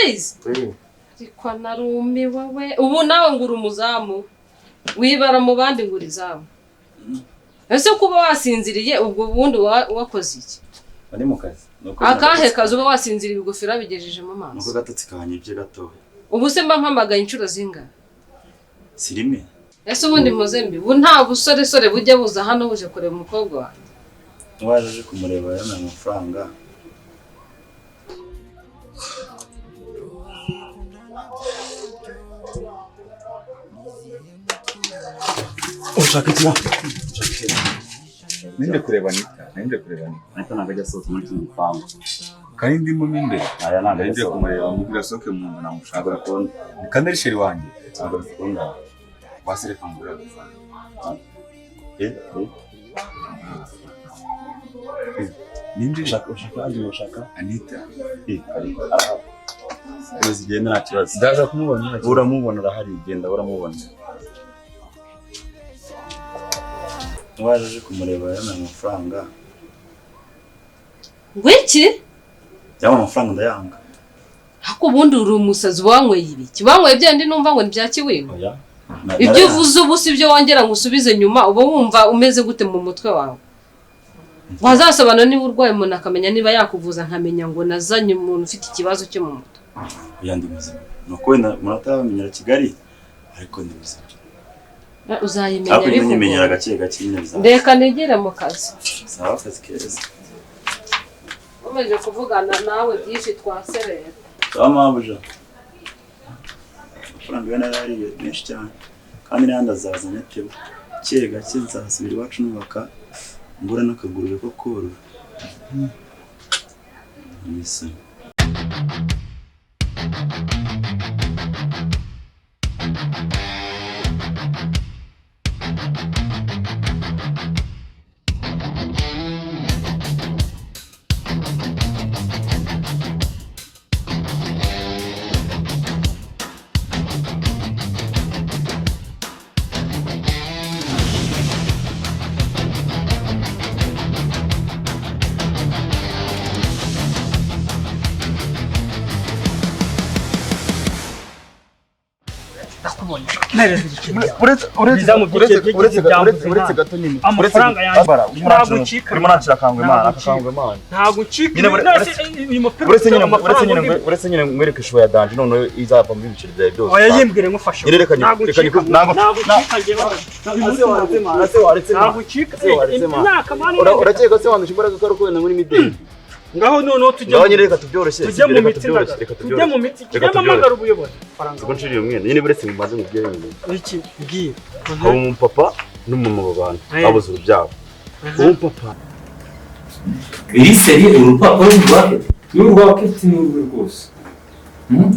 urabizi ariko narumiwe we ubu nawe ngura umuzamu wibara mu bandi ngura izamu ese kuba wasinziriye ubwo bundi wakoze iki ari mu kazi akahe kazi uba wasinziriye ibigofera bigejeje mu maso nuko gatotsi kanyibye gatoya ubu se mba mpamagaye inshuro zinga sirime ese ubundi mpozembi ubu nta busore bujya buza hano buje kureba umukobwa wanjye waje kumureba yana amafaranga ushaka iki ninde kureba Nita nagajya sohoka muri iki gipangu kandi ndimo minde aya ntabwo ngiye kumureba mubwira soke mu nzu namushaka kubona kandi ari sheri wanjye ntabwo bikunda basireka ngura ninde ushaka Anita ariko zigenda nta kibazo ndaza kumubona uramubona arahari genda uramubona waje kumureba yana amafaranga ngwiki cyangwa amafaranga ndayanga hako ubundi uri umusazi wanyweye ibiki wanyweye byandi numva ngo nibyakiwino oya ibyo uvuze ubu si byo wongera ngo usubize nyuma uba wumva umeze gute mu mutwe wawe wazasobanura niba urwaye umuntu akamenya niba yakuvuza nkamenya ngo nazanye umuntu ufite ikibazo cyo mu mutwe yandi muzima nuko wenda muratabamenyera Kigali ariko ndi muzima uzayimenya bimenyera gake nyine bizaza ndeka negera mu kazi sawa kazi keza umeje kuvugana nawe byinshi twaserera amabuja amafaranga yana yariye menshi cyane kandi n'andi azazanye cyo gake nzasubira iwacu nubaka ngura n'akaguriro ko korora nisa uretse gato nyine amafaranga yanjye urimo nancira akangwe imana ntago ucika uretse nyine mwereke ishusho ya danje none izava mu biciro byawe byose oya yimbwire ngufasha ntago ucika urakeka se wandusha imbaraga ko ari muri mideli ngaho none reka tubyoroshye tujye mu mitsi cyamamagara ubuyobozi ubwo nshiriye umwene nyine buretse mu maze mubwire nyine iki bwira abo umupapa n'umumama babana babuze urubyaro uwo papa iri seri urupapuro rw'urwaketi n'urwo rwose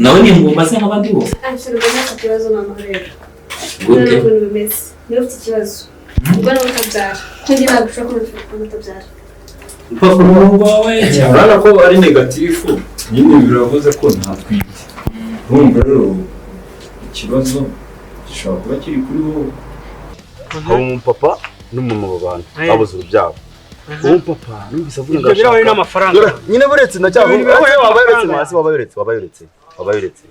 nawe ni ngumba se nk'abandi bose ashobora kuba ikibazo mama rero gute ukuntu bimeze niba ufite ikibazo ubwo nawe utabyara kugira ngo ushobore kubona utabyara urupapuro rwawe urabona ko ari negatifu nyine biravuze ko ntatwite urumva rero ikibazo gishobora kuba kiri kuri wowe abo umupapa n'umumama babana babuze urubyaro uwo papa numvise avuga ngo birawe n'amafaranga nyine buretse ndacyaho wabayuretse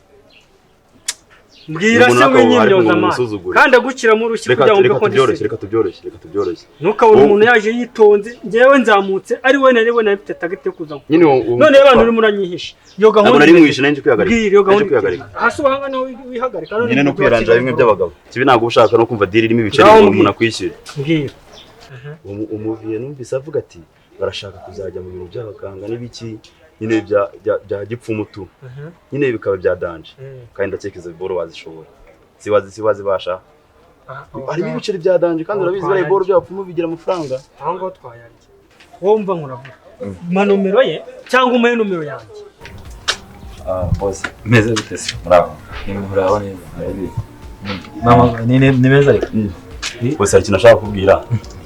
mbwira se wenyine zamani kandi agukira mu rushyi kugira ngo reka tubyoroshye ntukabona umuntu yaje yitonze ngewe nzamutse ari we nari mfite tagete kuza none abantu uri muranyihisha iyo gahunda nari mwishe nanjye kwihagarika hasi wahanga no wihagarika nyine no kwiranja bimwe by'abagabo kibi ntabwo ushaka no kumva diri irimo ibiceri umuntu akwishyura mbwira umuviye numvise avuga ati barashaka kuzajya mu bintu by'abaganga n'ibiki nyine bya gipfumutu nyine bikaba bya danje kandi ndakekeza boro wazishobora siwazi basha ari ibiceri bya danje kandi urabizi bari boro by'abapfumu bigira amafaranga aho ngo twayarye wowe umva nkuravuga ma numero ye cyangwa umaye numero yanjye boss meze bitese bravo muraho neza mama ni meza ariko boss ari kinashaka kubwira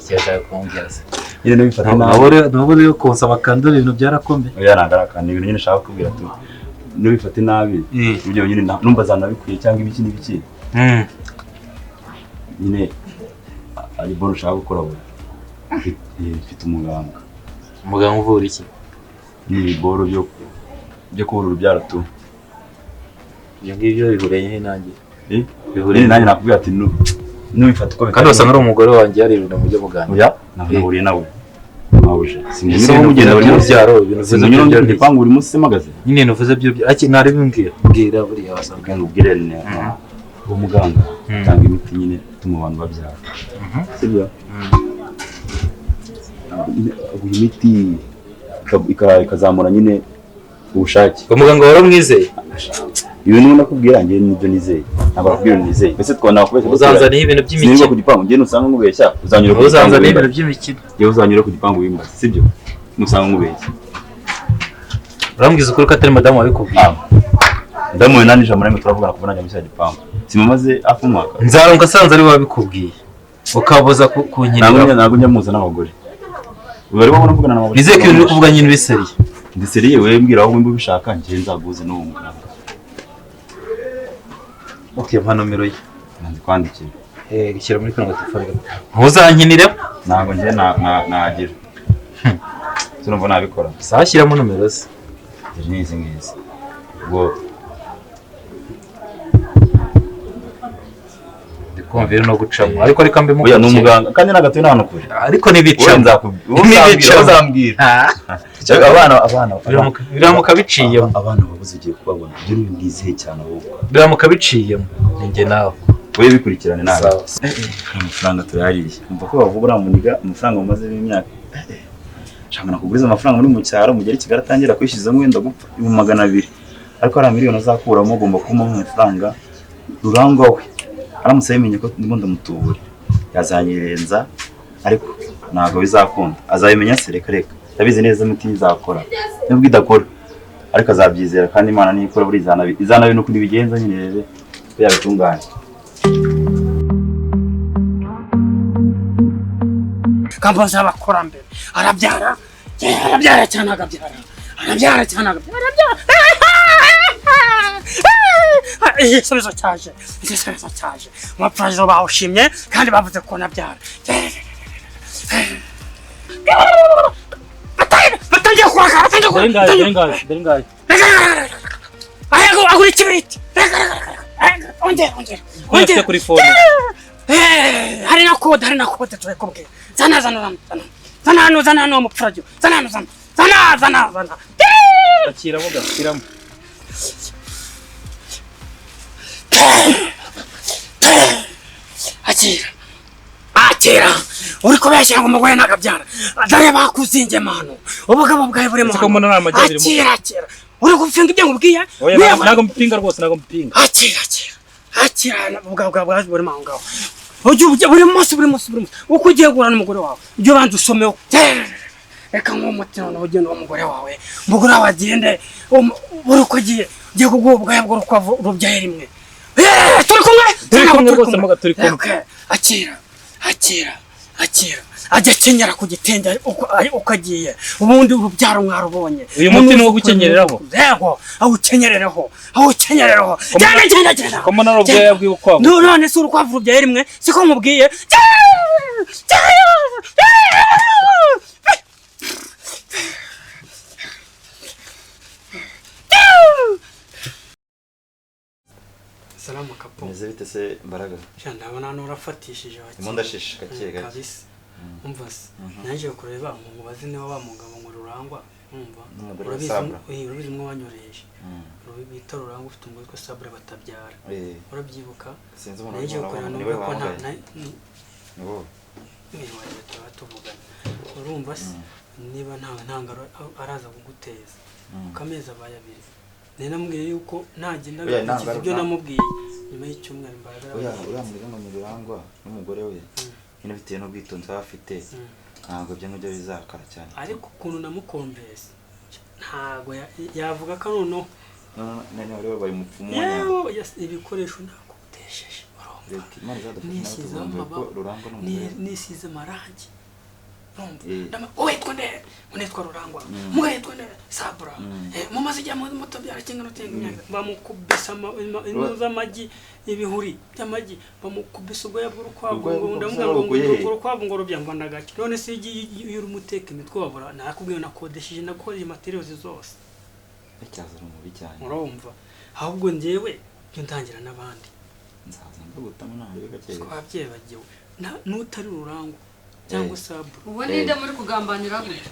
cyashaka kumbwira se nyine nubifata nabone yo konsaba kandura ibintu byarakombe oya nagarakana ibintu nyine nshaka kubwira tu nubifata nabi ibyo nyine numva zanabikwiye cyangwa ibiki n'ibiki nyine ari boro ushaka gukora we mfite umuganga uvura iki ni boro byo kubura urubyaro tu ibyo ngibyo bihuriye he nanjye bihuriye nanjye nakubwira ati nubifata uko kandi wasanga ari umugore wanjye hari ibintu mujye muganira oya nahuriye nawe mawuje sinzi mugenda buri byaro ibintu bivuze byo gipangu buri munsi magaze nyine nuvuze byo ntari bimbwira mbwira buriya wasanga ngubwire ne umuganga utanga imiti nyine ituma abantu babyara sibyo imiti ikazamura nyine ubushake umuganga waramwizeye ibintu nakubwira njye nibyo nizeye ntabwo nakubwira nizeye mbese twona kubeshya uzanzaniye ibintu by'imikino ku gipangu njye nusanga nkubeshya uzanzaniye ibintu by'imikino yewe uzanyure ku gipangu wimbaza sibyo nusanga nkubeshya urambwiza ukuri ko atari madamu wabikubwiye ndamuwe nanije amurembe turavugana kuva najya mu gipangu simamaze afumwaka nzaronka asanze ari wabikubwiye ukaboza kunyinira ntabwo njya muza n'abagore bari babona mvugana n'abagore nizeye ko ibintu uri kuvuga nyine biseriye ndiseriye wewe mbwira aho wimba ubishaka njye nzaguze n'uwo muganga okay mpa nomero ye nanze kwandikira gishyira muri kano telefone ntuzankinire ntabwo njye nagira sinumva nabikora sashyiramo nomero ze nizi ngizi ubwo ndikumvira no gucamo ariko reka mbe oya n'umuganga kandi nagatuye n'ahantu kure ariko nibicamo abana biramuka biciyemo abana babuze ugiye kubabona ibyo ni bwizeye cyane ahubwo biramuka biciyemo ninjye nawe wowe bikurikirane nawe amafaranga turayariye umva ko bavuga uramuniga amafaranga mumazemo imyaka nshaka nakuguriza amafaranga muri mu cyaro mugere i Kigali atangira kwishyizamo wenda gupfa 200,000 ariko hari miliyoni azakuramo ugomba kumuha amafaranga Rurangwa we aramutse yemenye ko ndimo ndamutubura yazanyirenza ariko ntabwo bizakunda azabimenya se reka ndabizi neza imiti izakora nubwo idakora ariko azabyizera kandi Imana niyikora buri izanabi no kuri bigenza nyine rebe yabitunganye kambaza abakurambere arabyara cyane arabyara cyane igisubizo cyaje umupfurajiro bawushimye kandi bavuze ko nabyara batangiye kwaka Berengaye agura ikibiriti ongera kuri phone hari na kode turi kubwira zana hano umupfurajiro zana akiramo gasiramo akira uri kubeshya ngo umugore nagabyara dore bakuzinge manu ubugabo bwawe buri mu akira uri gupfinga ibyo ngubwiye ntago mpinga rwose akira ubugabo bwawe buri mu ngaho buri munsi uko ugiye guhura n'umugore wawe ujye ubanza usomeho reka nk'umutima n'ubugeni w'umugore wawe umugore wawe agende buri uko ugiye kuguha ubwawe bw'urukwavu rubyaye rimwe turi kumwe rwose kumwe akira ajya akenyera ku gitenge uko agiye ubundi urubyaro mwarubonye uyu muti ni wo gukenyereraho yego awukenyerereho genda ko mbona rubyaye bw'urukwavu none se urukwavu rubyaye rimwe siko mubwiye Salamu kapo. Meze bite se Mbaraga? Ndabona nurafatishije waki. Imunda shisha gake gake. Kabisa. Umvase. Naje kureba mu bazi niba wa mugabo ngo Rurangwa. Umva. Urabizi mwe wanyoreje. Bita Rurangwa ufite umugore ko Sabra batabyara. Urabyibuka? Sinzi umuntu naje kureba niwe ko nta niwo. Ni waje tuvugana. Urumva se niba ntangaro araza kuguteza. Ukameza bayabiri. Nenambwiye yuko ntagenda bikiza ibyo namubwiye nyuma y'icyumweru Mbaraga uriya mu Rurangwa n'umugore we nyine bitewe n'ubwitonzi bafite ntabwo byo ngibyo bizakara cyane ariko ukuntu namukombese ntago yavuga ko noneho none rero bari mupfumu ibikoresho nakutesheje nisize amarangi witwa Rurangwa mugahitwa nde Sabra mumaze ijya mu moto byarakingana tenga bamukubisa z'amagi ibihuri by'amagi bamukubisa ubwo yabw'urukwavu urukwavu ngo rubyangwa nagake none se y'urumuteka imitwe wabura nakubwiye nakodesheje nakoreye materials zose Ndacyazana mubi cyane. urumva ahubwo njyewe byo ntangira n'abandi Nzaza ndagutamo nawe gake. twabyebagiwe n'utari Rurangwa cyangwa Saburo ubu ninde muri kugambanira gutya